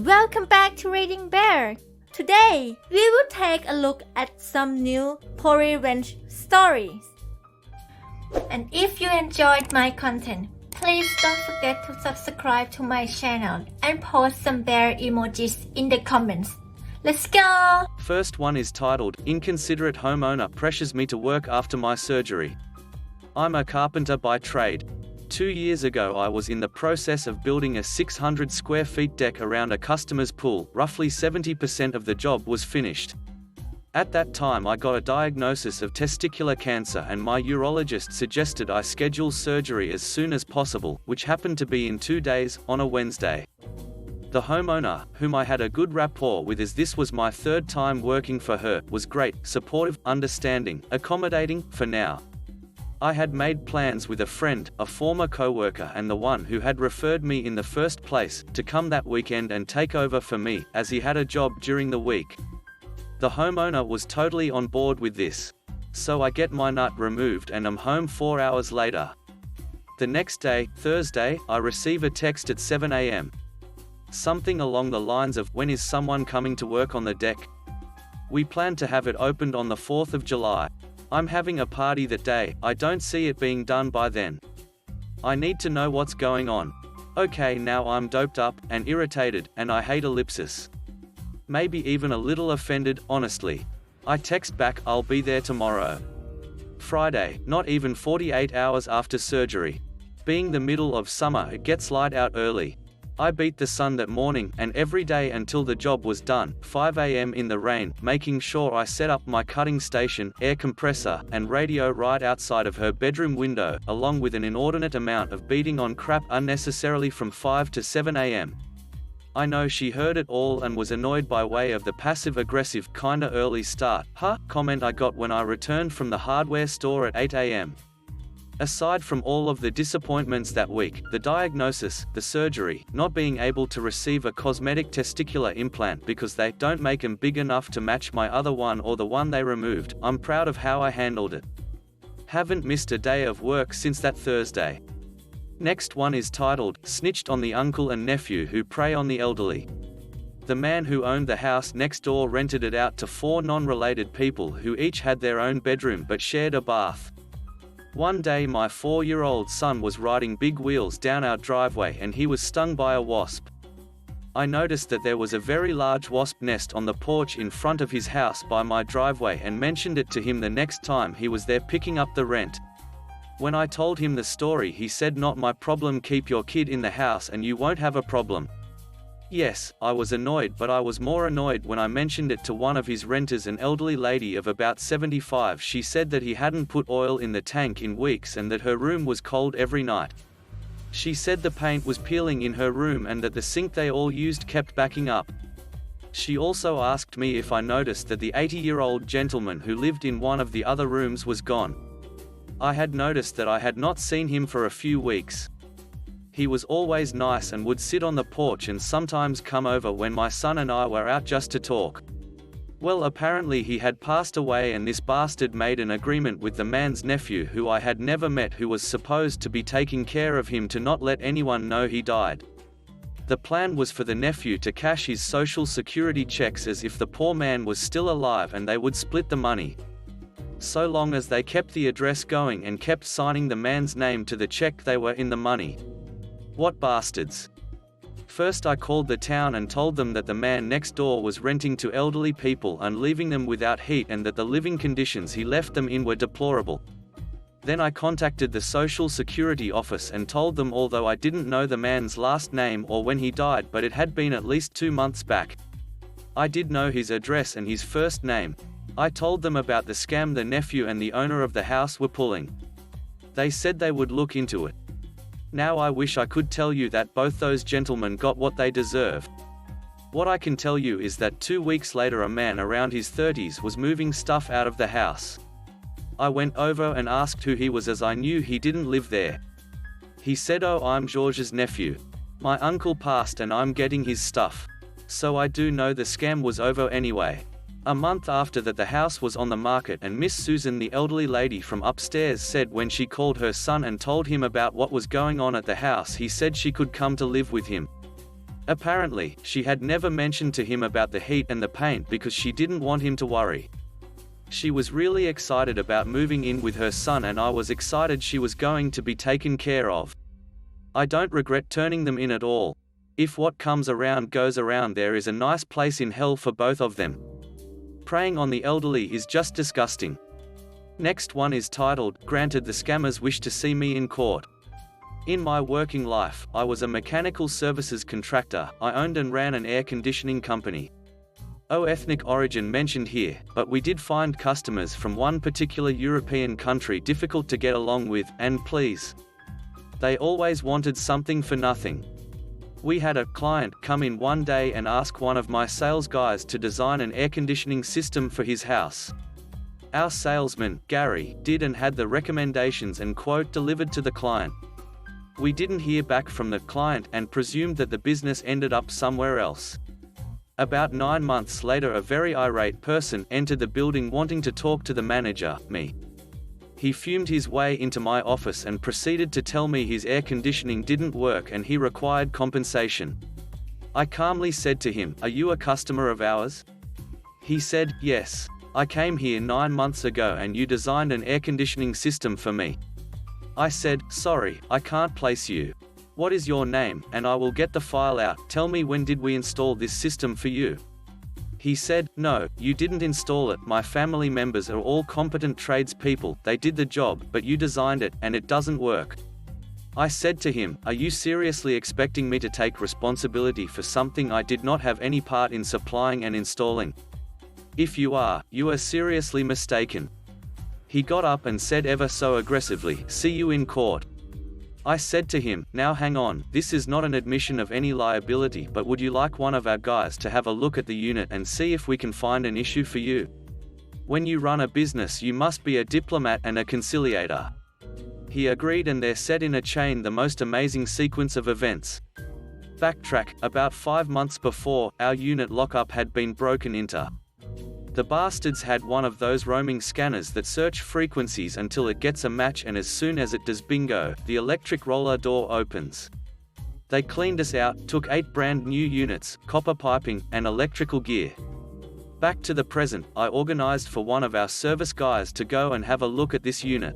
Welcome back to Reading Bear. Today, we will take a look at some new revenge stories. And if you enjoyed my content, please don't forget to subscribe to my channel and post some bear emojis in the comments. Let's go! First one is titled, Inconsiderate Homeowner Pressures Me to Work After My Surgery. I'm a carpenter by trade. 2 years ago I was in the process of building a 600 square feet deck around a customer's pool. Roughly 70% of the job was finished. At that time I got a diagnosis of testicular cancer and my urologist suggested I schedule surgery as soon as possible, which happened to be in 2 days, on a Wednesday. The homeowner, whom I had a good rapport with as this was my third time working for her, was great, supportive, understanding, accommodating, for now. I had made plans with a friend, a former co-worker and the one who had referred me in the first place, to come that weekend and take over for me, as he had a job during the week. The homeowner was totally on board with this. So I get my nut removed and am home 4 hours later. The next day, Thursday, I receive a text at 7 a.m. Something along the lines of, when is someone coming to work on the deck? We plan to have it opened on the 4th of July. I'm having a party that day, I don't see it being done by then. I need to know what's going on. Okay, now I'm doped up, and irritated, and I hate ellipsis. Maybe even a little offended, honestly. I text back, I'll be there tomorrow. Friday, not even 48 hours after surgery. Being the middle of summer, it gets light out early. I beat the sun that morning, and every day until the job was done, 5 a.m. in the rain, making sure I set up my cutting station, air compressor, and radio right outside of her bedroom window, along with an inordinate amount of beating on crap unnecessarily from 5 to 7 a.m. I know she heard it all and was annoyed by way of the passive-aggressive kinda early start, comment I got when I returned from the hardware store at 8 a.m. Aside from all of the disappointments that week, the diagnosis, the surgery, not being able to receive a cosmetic testicular implant because they don't make them big enough to match my other one or the one they removed, I'm proud of how I handled it. Haven't missed a day of work since that Thursday. Next one is titled, Snitched on the Uncle and Nephew Who Prey on the Elderly. The man who owned the house next door rented it out to 4 non-related people who each had their own bedroom but shared a bath. One day my 4-year-old son was riding big wheels down our driveway and he was stung by a wasp. I noticed that there was a very large wasp nest on the porch in front of his house by my driveway and mentioned it to him the next time he was there picking up the rent. When I told him the story he said, not my problem, keep your kid in the house and you won't have a problem. Yes, I was annoyed, but I was more annoyed when I mentioned it to one of his renters, an elderly lady of about 75. She said that he hadn't put oil in the tank in weeks and that her room was cold every night. She said the paint was peeling in her room and that the sink they all used kept backing up. She also asked me if I noticed that the 80-year-old gentleman who lived in one of the other rooms was gone. I had noticed that I had not seen him for a few weeks. He was always nice and would sit on the porch and sometimes come over when my son and I were out just to talk. Well, apparently he had passed away and this bastard made an agreement with the man's nephew, who I had never met, who was supposed to be taking care of him, to not let anyone know he died. The plan was for the nephew to cash his social security checks as if the poor man was still alive, and they would split the money. So long as they kept the address going and kept signing the man's name to the check, they were in the money. What bastards. First I called the town and told them that the man next door was renting to elderly people and leaving them without heat, and that the living conditions he left them in were deplorable. Then I contacted the Social Security office and told them, although I didn't know the man's last name or when he died, but it had been at least 2 months back. I did know his address and his first name. I told them about the scam the nephew and the owner of the house were pulling. They said they would look into it. Now I wish I could tell you that both those gentlemen got what they deserved. What I can tell you is that 2 weeks later a man around his 30s was moving stuff out of the house. I went over and asked who he was, as I knew he didn't live there. He said, "Oh, I'm George's nephew. My uncle passed and I'm getting his stuff." So I do know the scam was over anyway. A month after that the house was on the market, and Miss Susan, the elderly lady from upstairs, said when she called her son and told him about what was going on at the house, he said she could come to live with him. Apparently, she had never mentioned to him about the heat and the paint because she didn't want him to worry. She was really excited about moving in with her son, and I was excited she was going to be taken care of. I don't regret turning them in at all. If what comes around goes around, there is a nice place in hell for both of them. Preying on the elderly is just disgusting. Next one is titled, Granted the Scammers Wish to See Me in Court. In my working life, I was a mechanical services contractor. I owned and ran an air conditioning company. No ethnic origin mentioned here, but we did find customers from one particular European country difficult to get along with, and please. They always wanted something for nothing. We had a client come in one day and ask one of my sales guys to design an air conditioning system for his house. Our salesman, Gary, did and had the recommendations and quote delivered to the client. We didn't hear back from the client and presumed that the business ended up somewhere else. About 9 months later, a very irate person entered the building wanting to talk to the manager, me. He fumed his way into my office and proceeded to tell me his air conditioning didn't work and he required compensation. I calmly said to him, "Are you a customer of ours?" He said, "Yes. I came here 9 months ago and you designed an air conditioning system for me." I said, "Sorry, I can't place you. What is your name, and I will get the file out. Tell me, when did we install this system for you?" He said, "No, you didn't install it. My family members are all competent tradespeople. They did the job, but you designed it, and it doesn't work." I said to him, "Are you seriously expecting me to take responsibility for something I did not have any part in supplying and installing? If you are seriously mistaken." He got up and said ever so aggressively, "See you in court." I said to him, "Now hang on, this is not an admission of any liability, but would you like one of our guys to have a look at the unit and see if we can find an issue for you? When you run a business, you must be a diplomat and a conciliator." He agreed, and there set in a chain the most amazing sequence of events. Backtrack, about 5 months before, our unit lockup had been broken into. The bastards had one of those roaming scanners that search frequencies until it gets a match, and as soon as it does bingo, the electric roller door opens. They cleaned us out, took 8 brand new units, copper piping, and electrical gear. Back to the present, I organized for one of our service guys to go and have a look at this unit.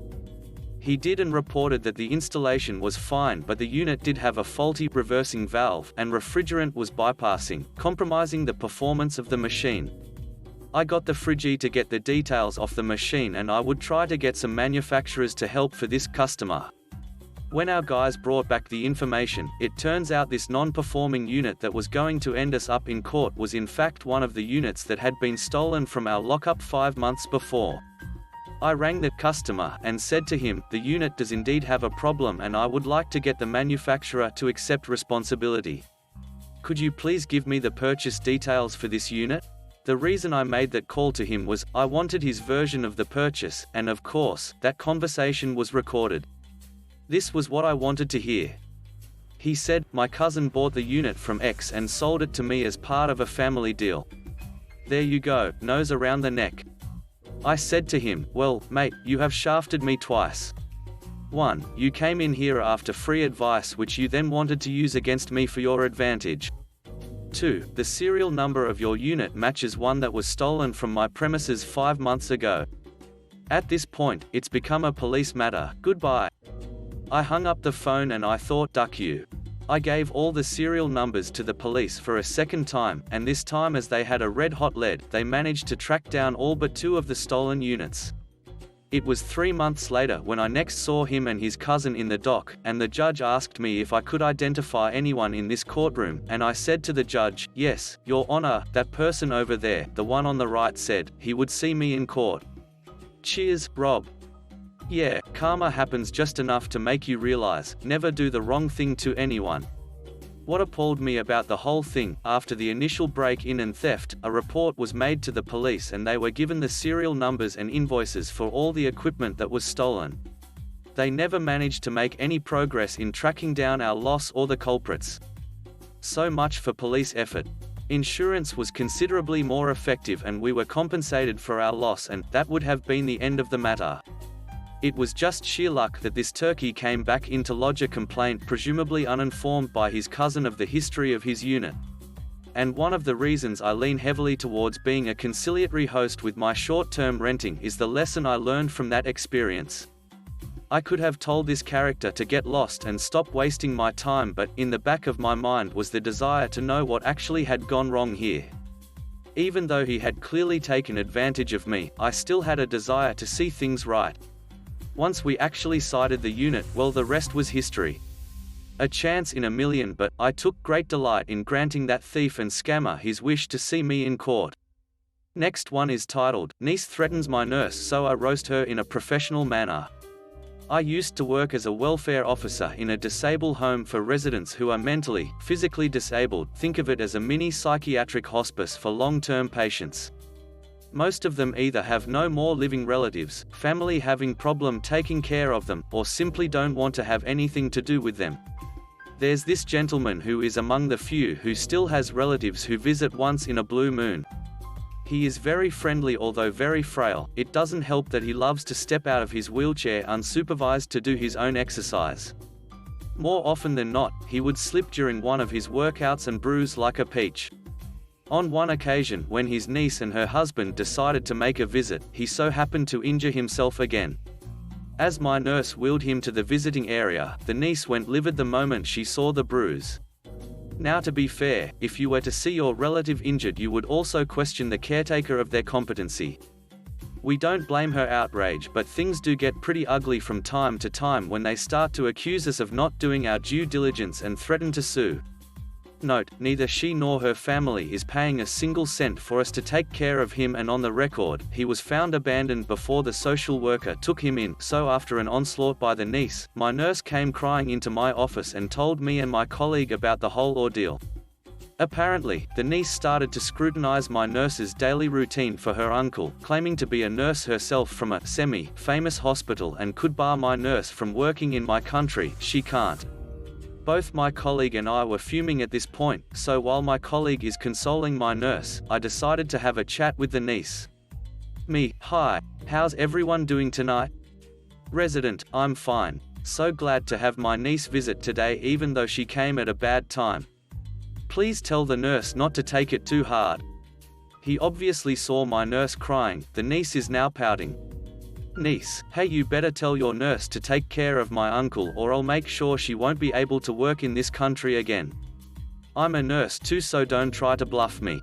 He did and reported that the installation was fine, but the unit did have a faulty reversing valve, and refrigerant was bypassing, compromising the performance of the machine. I got the Friggy to get the details off the machine, and I would try to get some manufacturers to help for this customer. When our guys brought back the information, it turns out this non-performing unit that was going to end us up in court was in fact one of the units that had been stolen from our lockup 5 months before. I rang the customer and said to him, "The unit does indeed have a problem and I would like to get the manufacturer to accept responsibility. Could you please give me the purchase details for this unit?" The reason I made that call to him was, I wanted his version of the purchase, and of course, that conversation was recorded. This was what I wanted to hear. He said, "My cousin bought the unit from X and sold it to me as part of a family deal." There you go, nose around the neck. I said to him, "Well, mate, you have shafted me twice. 1. You came in here after free advice which you then wanted to use against me for your advantage. 2. The serial number of your unit matches one that was stolen from my premises 5 months ago. At this point, it's become a police matter. Goodbye." I hung up the phone and I thought, duck you. I gave all the serial numbers to the police for a second time, and this time, as they had a red-hot lead, they managed to track down all but 2 of the stolen units. It was 3 months later when I next saw him and his cousin in the dock, and the judge asked me if I could identify anyone in this courtroom, and I said to the judge, "Yes, Your Honor, that person over there, the one on the right, said he would see me in court." Cheers, Rob. Yeah, karma happens just enough to make you realize, never do the wrong thing to anyone. What appalled me about the whole thing, after the initial break-in and theft, a report was made to the police and they were given the serial numbers and invoices for all the equipment that was stolen. They never managed to make any progress in tracking down our loss or the culprits. So much for police effort. Insurance was considerably more effective and we were compensated for our loss, and that would have been the end of the matter. It was just sheer luck that this turkey came back in to lodge a complaint, presumably uninformed by his cousin of the history of his unit. And one of the reasons I lean heavily towards being a conciliatory host with my short-term renting is the lesson I learned from that experience. I could have told this character to get lost and stop wasting my time, but in the back of my mind was the desire to know what actually had gone wrong here. Even though he had clearly taken advantage of me, I still had a desire to see things right. Once we actually sighted the unit, well, the rest was history. A chance in a million, but I took great delight in granting that thief and scammer his wish to see me in court. Next one is titled, Niece Threatens My Nurse So I Roast Her in a Professional Manner. I used to work as a welfare officer in a disabled home for residents who are mentally, physically disabled. Think of it as a mini psychiatric hospice for long-term patients. Most of them either have no more living relatives, family having problem taking care of them, or simply don't want to have anything to do with them. There's this gentleman who is among the few who still has relatives who visit once in a blue moon. He is very friendly although very frail. It doesn't help that he loves to step out of his wheelchair unsupervised to do his own exercise. More often than not, he would slip during one of his workouts and bruise like a peach. On one occasion, when his niece and her husband decided to make a visit, he so happened to injure himself again. As my nurse wheeled him to the visiting area, the niece went livid the moment she saw the bruise. Now, to be fair, if you were to see your relative injured, you would also question the caretaker of their competency. We don't blame her outrage, but things do get pretty ugly from time to time when they start to accuse us of not doing our due diligence and threaten to sue. Note, neither she nor her family is paying a single cent for us to take care of him, and on the record, he was found abandoned before the social worker took him in. So after an onslaught by the niece, my nurse came crying into my office and told me and my colleague about the whole ordeal. Apparently, the niece started to scrutinize my nurse's daily routine for her uncle, claiming to be a nurse herself from a semi-famous hospital and could bar my nurse from working in my country. She can't. Both my colleague and I were fuming at this point, so while my colleague is consoling my nurse, I decided to have a chat with the niece. Me, hi, how's everyone doing tonight? Resident, I'm fine. So glad to have my niece visit today even though she came at a bad time. Please tell the nurse not to take it too hard. He obviously saw my nurse crying. The niece is now pouting. Niece, hey, you better tell your nurse to take care of my uncle or I'll make sure she won't be able to work in this country again. I'm a nurse too, so don't try to bluff me.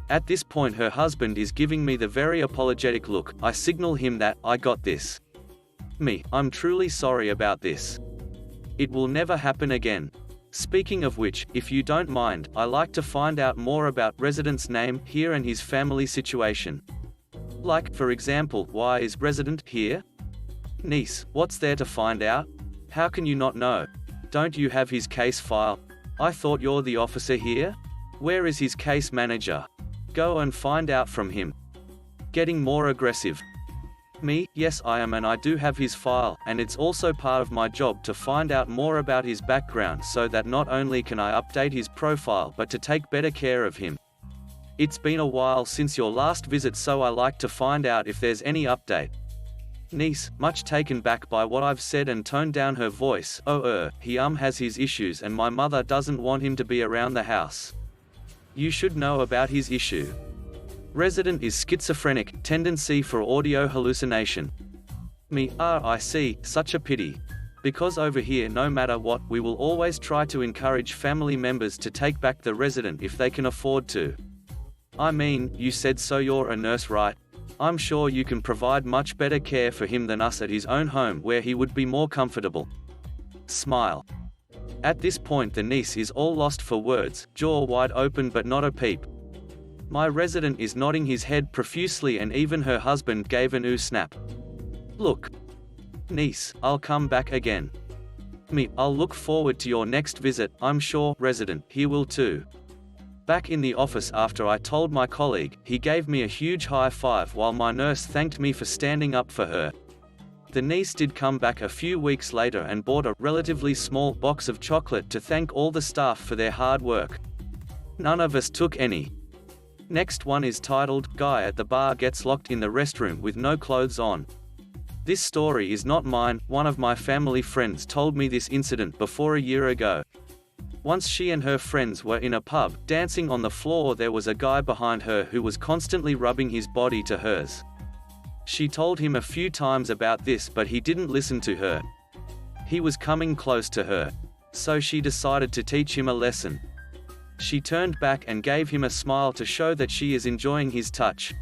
At this point her husband is giving me the very apologetic look. I signal him that, I got this. Me, I'm truly sorry about this. It will never happen again. Speaking of which, if you don't mind, I like to find out more about resident's name here and his family situation. Like, for example, why is resident here? Niece, what's there to find out? How can you not know? Don't you have his case file? I thought you're the officer here? Where is his case manager? Go and find out from him. Getting more aggressive. Me, yes I am, and I do have his file, and it's also part of my job to find out more about his background so that not only can I update his profile but to take better care of him. It's been a while since your last visit, so I like to find out if there's any update. Niece, much taken back by what I've said and toned down her voice. He has his issues and my mother doesn't want him to be around the house. You should know about his issue. Resident is schizophrenic, tendency for audio hallucination. Me, I see, such a pity. Because over here no matter what, we will always try to encourage family members to take back the resident if they can afford to. I mean, you said so you're a nurse, right? I'm sure you can provide much better care for him than us at his own home where he would be more comfortable. Smile. At this point the niece is all lost for words, jaw wide open but not a peep. My resident is nodding his head profusely and even her husband gave an ooh snap. Look. Niece, I'll come back again. Me, I'll look forward to your next visit. I'm sure resident here will too. Back in the office after I told my colleague, he gave me a huge high five while my nurse thanked me for standing up for her. The niece did come back a few weeks later and bought a relatively small box of chocolate to thank all the staff for their hard work. None of us took any. Next one is titled, Guy at the Bar Gets Locked in the Restroom with No Clothes On. This story is not mine, one of my family friends told me this incident before a year ago. Once she and her friends were in a pub, dancing on the floor. There was a guy behind her who was constantly rubbing his body to hers. She told him a few times about this, but he didn't listen to her. He was coming close to her. So she decided to teach him a lesson. She turned back and gave him a smile to show that she is enjoying his touch.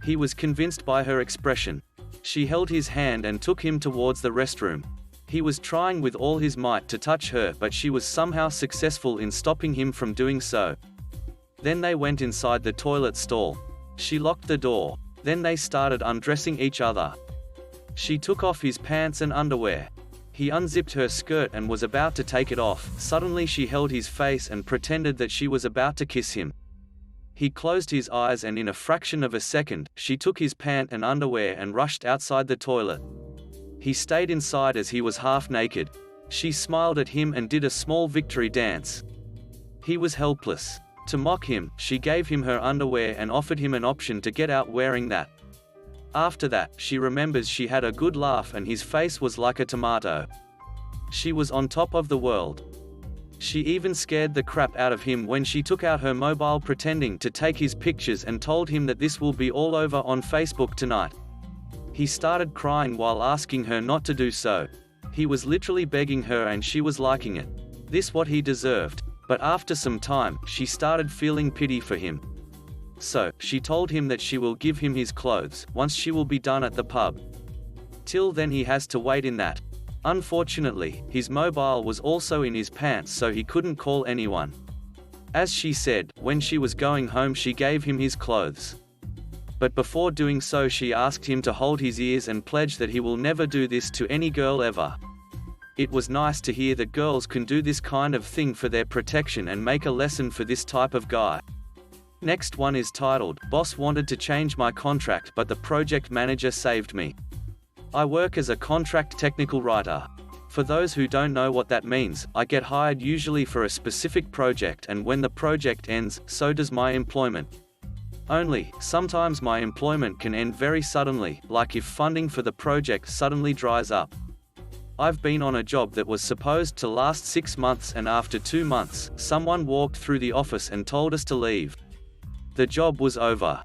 He was convinced by her expression. She held his hand and took him towards the restroom. He was trying with all his might to touch her, but she was somehow successful in stopping him from doing so. Then they went inside the toilet stall. She locked the door. Then they started undressing each other. She took off his pants and underwear. He unzipped her skirt and was about to take it off. Suddenly she held his face and pretended that she was about to kiss him. He closed his eyes, and in a fraction of a second, she took his pant and underwear and rushed outside the toilet. He stayed inside as he was half naked. She smiled at him and did a small victory dance. He was helpless. To mock him, she gave him her underwear and offered him an option to get out wearing that. After that, she remembers she had a good laugh and his face was like a tomato. She was on top of the world. She even scared the crap out of him when she took out her mobile pretending to take his pictures and told him that this will be all over on Facebook tonight. He started crying while asking her not to do so. He was literally begging her and she was liking it. This what he deserved. But after some time, she started feeling pity for him. So, she told him that she will give him his clothes once she will be done at the pub. Till then he has to wait in that. Unfortunately, his mobile was also in his pants, so he couldn't call anyone. As she said, when she was going home she gave him his clothes. But before doing so she asked him to hold his ears and pledge that he will never do this to any girl ever. It was nice to hear that girls can do this kind of thing for their protection and make a lesson for this type of guy. Next one is titled, Boss wanted to change my contract but the project manager saved me. I work as a contract technical writer. For those who don't know what that means, I get hired usually for a specific project, and when the project ends, so does my employment. Only, sometimes my employment can end very suddenly, like if funding for the project suddenly dries up. I've been on a job that was supposed to last 6 months, and after 2 months, someone walked through the office and told us to leave. The job was over.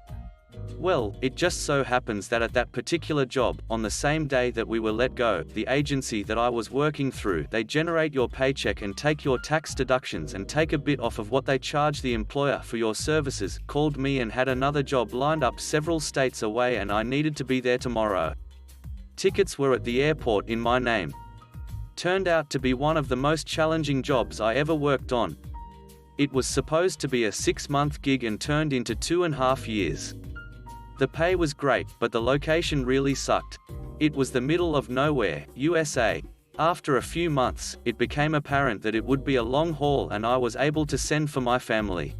Well, it just so happens that at that particular job, on the same day that we were let go, the agency that I was working through, they generate your paycheck and take your tax deductions and take a bit off of what they charge the employer for your services, called me and had another job lined up several states away and I needed to be there tomorrow. Tickets were at the airport in my name. Turned out to be one of the most challenging jobs I ever worked on. It was supposed to be a 6-month gig and turned into 2.5 years. The pay was great, but the location really sucked. It was the middle of nowhere, USA. After a few months, it became apparent that it would be a long haul and I was able to send for my family.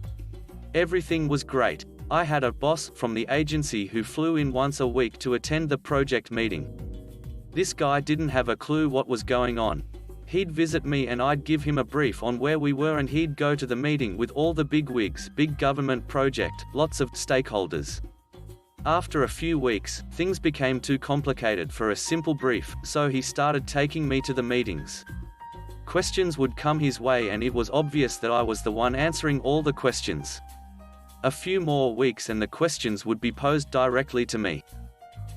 Everything was great. I had a boss from the agency who flew in once a week to attend the project meeting. This guy didn't have a clue what was going on. He'd visit me and I'd give him a brief on where we were and he'd go to the meeting with all the bigwigs, big government project, lots of stakeholders. After a few weeks, things became too complicated for a simple brief, so he started taking me to the meetings. Questions would come his way and it was obvious that I was the one answering all the questions. A few more weeks and the questions would be posed directly to me.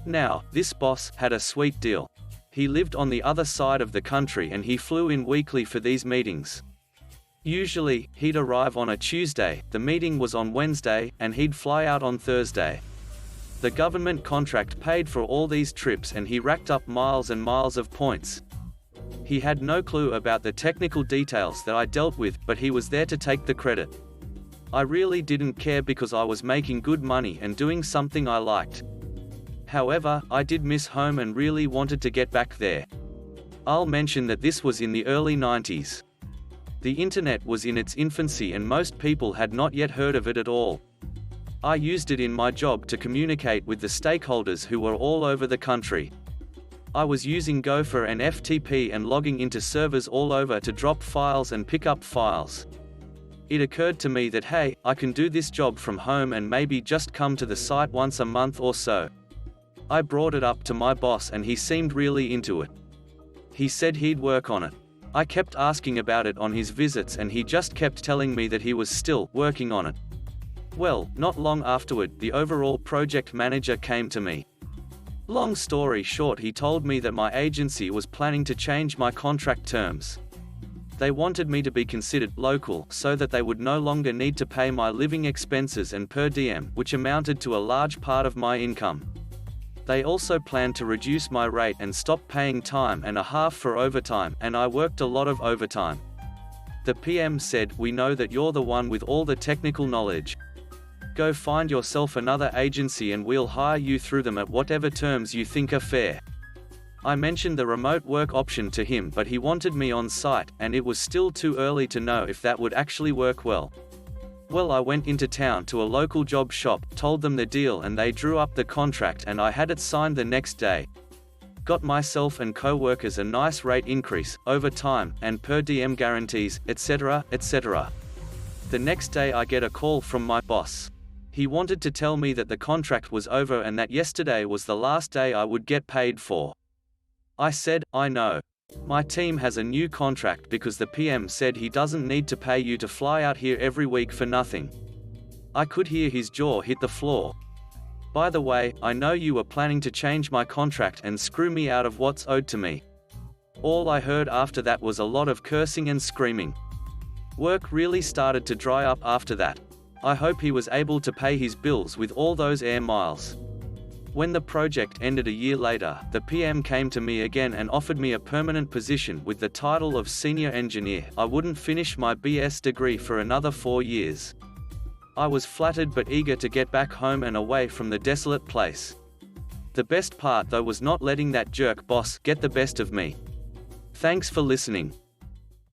Now, this boss had a sweet deal. He lived on the other side of the country and he flew in weekly for these meetings. Usually, he'd arrive on a Tuesday, the meeting was on Wednesday, and he'd fly out on Thursday. The government contract paid for all these trips and he racked up miles and miles of points. He had no clue about the technical details that I dealt with, but he was there to take the credit. I really didn't care because I was making good money and doing something I liked. However, I did miss home and really wanted to get back there. I'll mention that this was in the early 90s. The internet was in its infancy and most people had not yet heard of it at all. I used it in my job to communicate with the stakeholders who were all over the country. I was using Gopher and FTP and logging into servers all over to drop files and pick up files. It occurred to me that hey, I can do this job from home and maybe just come to the site once a month or so. I brought it up to my boss and he seemed really into it. He said he'd work on it. I kept asking about it on his visits and he just kept telling me that he was still working on it. Well, not long afterward, the overall project manager came to me. Long story short, he told me that my agency was planning to change my contract terms. They wanted me to be considered local so that they would no longer need to pay my living expenses and per diem, which amounted to a large part of my income. They also planned to reduce my rate and stop paying time and a half for overtime, and I worked a lot of overtime. The PM said, "We know that you're the one with all the technical knowledge. Go find yourself another agency and we'll hire you through them at whatever terms you think are fair." I mentioned the remote work option to him, but he wanted me on site, and it was still too early to know if that would actually work well. Well, I went into town to a local job shop, told them the deal, and they drew up the contract and I had it signed the next day. Got myself and co-workers a nice rate increase, overtime, and per diem guarantees, etc., etc. The next day I get a call from my boss. He wanted to tell me that the contract was over and that yesterday was the last day I would get paid for. I said, "I know. My team has a new contract because the PM said he doesn't need to pay you to fly out here every week for nothing." I could hear his jaw hit the floor. "By the way, I know you were planning to change my contract and screw me out of what's owed to me." All I heard after that was a lot of cursing and screaming. Work really started to dry up after that. I hope he was able to pay his bills with all those air miles. When the project ended a year later, the PM came to me again and offered me a permanent position with the title of senior engineer. I wouldn't finish my BS degree for another 4 years. I was flattered but eager to get back home and away from the desolate place. The best part though was not letting that jerk boss get the best of me. Thanks for listening.